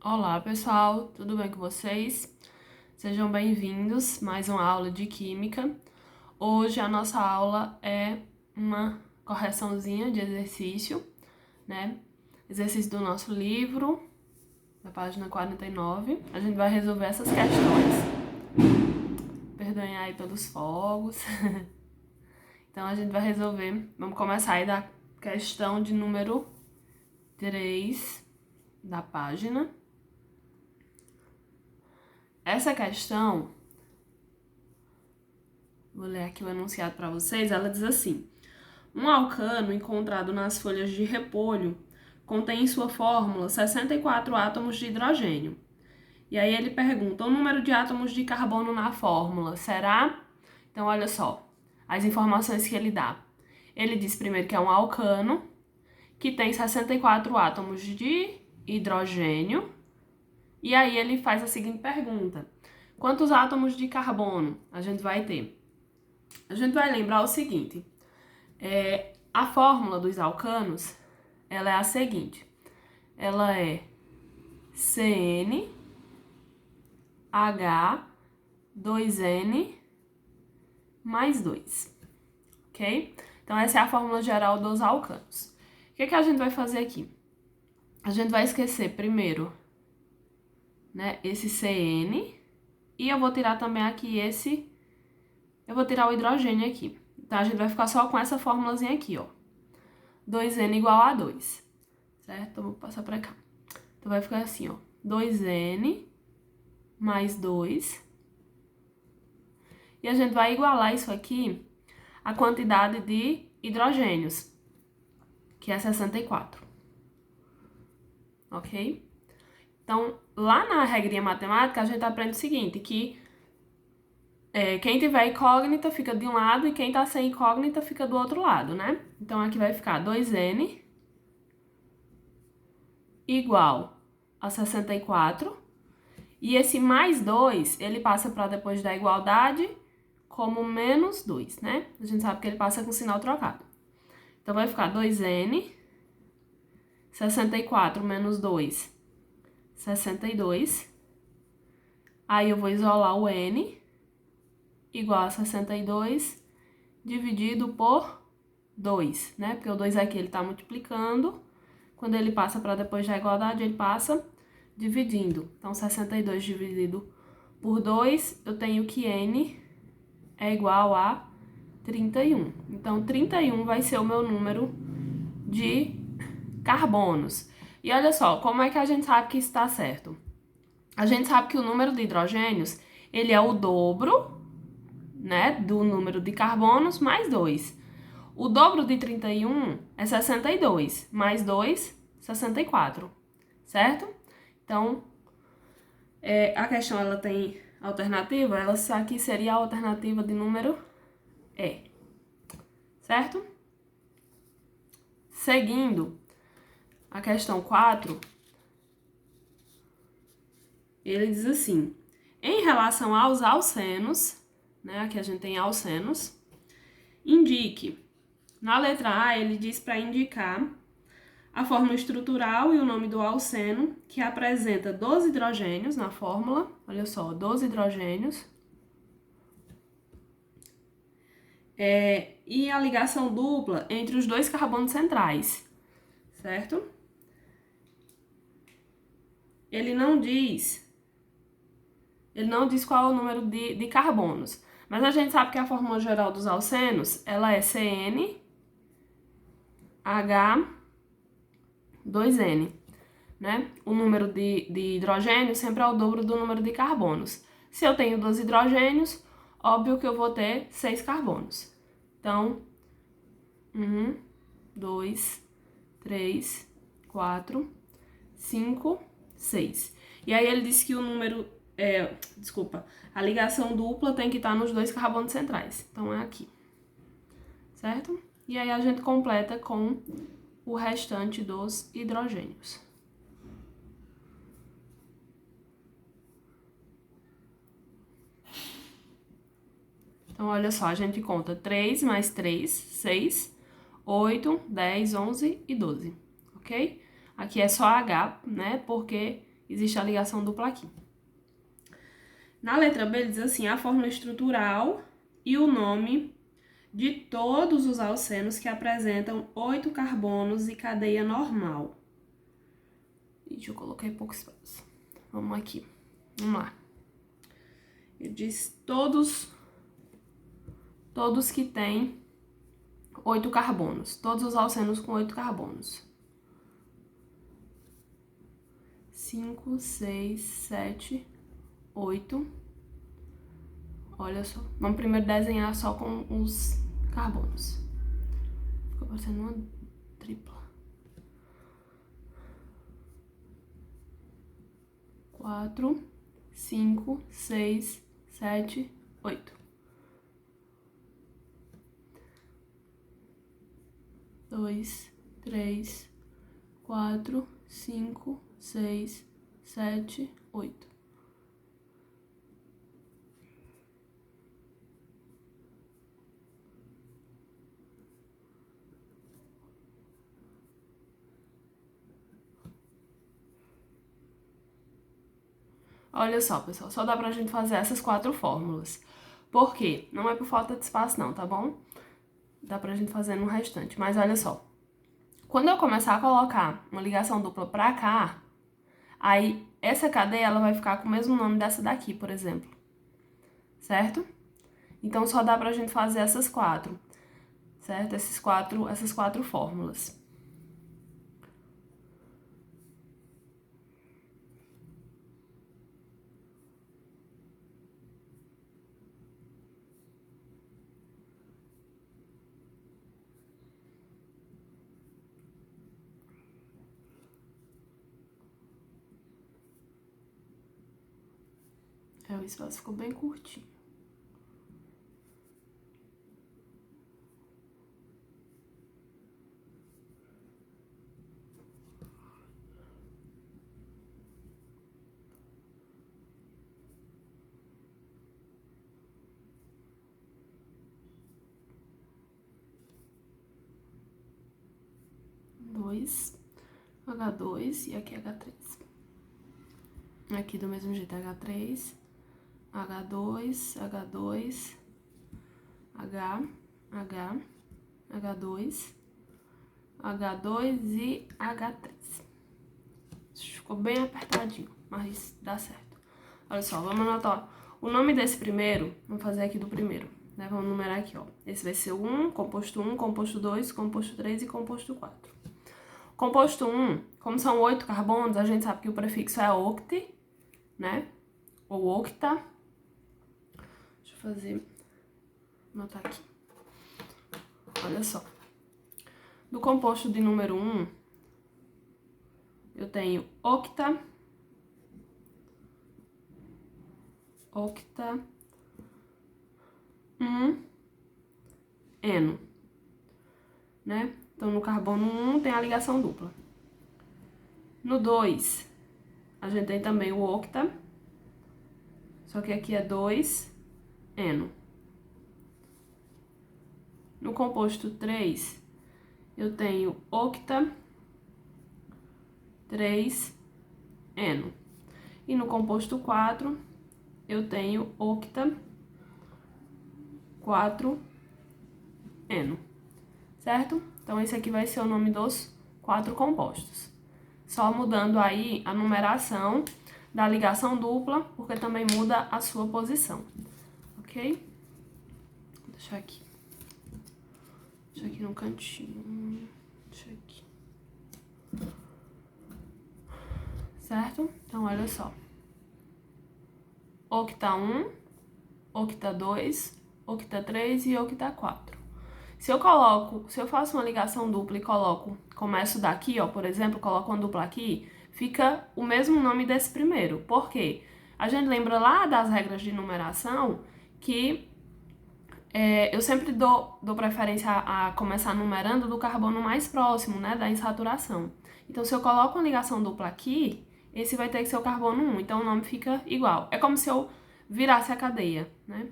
Olá pessoal, tudo bem com vocês? Sejam bem-vindos a mais uma aula de Química. Hoje a nossa aula é uma correçãozinha de exercício, né? Exercício do nosso livro, da página 49. A gente vai resolver essas questões. Perdoem aí pelos fogos. Então a gente vai resolver, vamos começar aí da questão de número 3 da página. Essa questão, vou ler aqui o enunciado para vocês, ela diz assim: um alcano encontrado nas folhas de repolho contém em sua fórmula 64 átomos de hidrogênio. E aí ele pergunta: o número de átomos de carbono na fórmula será? Então, olha só, as informações que ele dá. Ele diz primeiro que é um alcano, que tem 64 átomos de hidrogênio. E aí ele faz a seguinte pergunta: quantos átomos de carbono a gente vai ter? A gente vai lembrar o seguinte, a fórmula dos alcanos, ela é a seguinte, ela é CnH2n mais 2, ok? Então essa é a fórmula geral dos alcanos. O que a gente vai fazer aqui? A gente vai esquecer primeiro, né, esse Cn, e eu vou tirar também aqui eu vou tirar o hidrogênio aqui. Então, a gente vai ficar só com essa formulazinha aqui, ó. 2n igual a 2, certo? Então, vou passar pra cá. Então, vai ficar assim, ó. 2n mais 2. E a gente vai igualar isso aqui à quantidade de hidrogênios, que é 64. Ok? Então, lá na regrinha matemática, a gente aprende o seguinte, que quem tiver incógnita fica de um lado e quem tá sem incógnita fica do outro lado, né? Então, aqui vai ficar 2n igual a 64. E esse mais 2, ele passa para depois da igualdade como menos 2, né? A gente sabe que ele passa com sinal trocado. Então, vai ficar 2n, 64 menos 2, 62. Aí, eu vou isolar o n, igual a 62, dividido por 2, né? Porque o 2 aqui, ele tá multiplicando. Quando ele passa para depois da igualdade, ele passa dividindo. Então, 62 dividido por 2, eu tenho que n é igual a 31. Então, 31 vai ser o meu número de carbonos. E olha só, como é que a gente sabe que isso está certo? A gente sabe que o número de hidrogênios, ele é o dobro, né, do número de carbonos mais 2. O dobro de 31 é 62, mais 2, 64, certo? Então, a questão ela tem alternativa, ela aqui seria a alternativa de número E, certo? Seguindo, a questão 4, ele diz assim, em relação aos alcenos, né, aqui a gente tem alcenos, indique. Na letra A, ele diz para indicar a fórmula estrutural e o nome do alceno, que apresenta 12 hidrogênios na fórmula. Olha só, 12 hidrogênios. E a ligação dupla entre os dois carbonos centrais, certo? Ele não diz qual é o número de carbonos, mas a gente sabe que a fórmula geral dos alcenos, ela é CnH2n, né? O número de hidrogênio sempre é o dobro do número de carbonos. Se eu tenho 12 hidrogênios, óbvio que eu vou ter 6 carbonos. Então, 1, 2, 3, 4, 5, 6. E aí ele disse que o número, a ligação dupla tem que estar nos dois carbonos centrais. Então, é aqui, certo? E aí a gente completa com o restante dos hidrogênios. Então, olha só, a gente conta 3 mais 3, 6, 8, 10, 11 e 12, ok? Aqui é só H, né? Porque existe a ligação dupla aqui. Na letra B, ele diz assim, a fórmula estrutural e o nome de todos os alcenos que apresentam 8 carbonos e cadeia normal. Ixi, eu coloquei pouco espaço. Vamos aqui. Vamos lá. Ele diz todos que têm 8 carbonos. Todos os alcenos com 8 carbonos. 5, 6, 7, 8. Olha só. Vamos primeiro desenhar só com os carbonos. Ficou parecendo uma tripla. 4, 5, 6, 7, 8. 2, 3, 4, 5, 6, 7, 8. Olha só, pessoal, só dá pra gente fazer essas 4 fórmulas. Por quê? Não é por falta de espaço não, tá bom? Dá pra gente fazer no restante, mas olha só. Quando eu começar a colocar uma ligação dupla pra cá, aí essa cadeia ela vai ficar com o mesmo nome dessa daqui, por exemplo. Certo? Então só dá pra gente fazer essas 4, certo? Essas quatro fórmulas. O espaço ficou bem curtinho. H2 e aqui H3. Aqui do mesmo jeito, H3, H2, H2, H, H2, H2 e H3. Ficou bem apertadinho, mas dá certo. Olha só, vamos anotar o nome desse primeiro, vamos fazer aqui do primeiro, né? Vamos numerar aqui, ó. Esse vai ser o 1, composto 2, composto 3 e composto 4. Composto 1, como são 8 carbonos, a gente sabe que o prefixo é oct, né? Ou octa. Deixa eu anotar aqui. Olha só. Do composto de número 1, eu tenho octa, eno, né? Então, no carbono 1 tem a ligação dupla. No 2, a gente tem também o octa, só que aqui é 2, eno. No composto 3, eu tenho octa, 3, eno. E no composto 4, eu tenho octa, 4, eno. Certo? Então, esse aqui vai ser o nome dos 4 compostos. Só mudando aí a numeração da ligação dupla, porque também muda a sua posição. Ok? Vou deixar aqui. Deixa aqui no cantinho. Deixa aqui. Certo? Então, olha só. Octa 1, octa 2, octa 3 e octa 4. Se eu faço uma ligação dupla e começo daqui, ó, por exemplo, coloco uma dupla aqui, fica o mesmo nome desse primeiro. Por quê? A gente lembra lá das regras de numeração que eu sempre dou preferência a começar numerando do carbono mais próximo, né, da insaturação. Então, se eu coloco uma ligação dupla aqui, esse vai ter que ser o carbono 1, então o nome fica igual. É como se eu virasse a cadeia, né?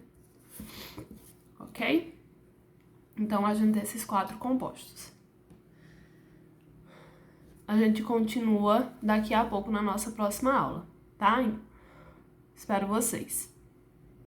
Ok? Então, a gente tem esses 4 compostos. a gente continua daqui a pouco na nossa próxima aula, tá? Espero vocês.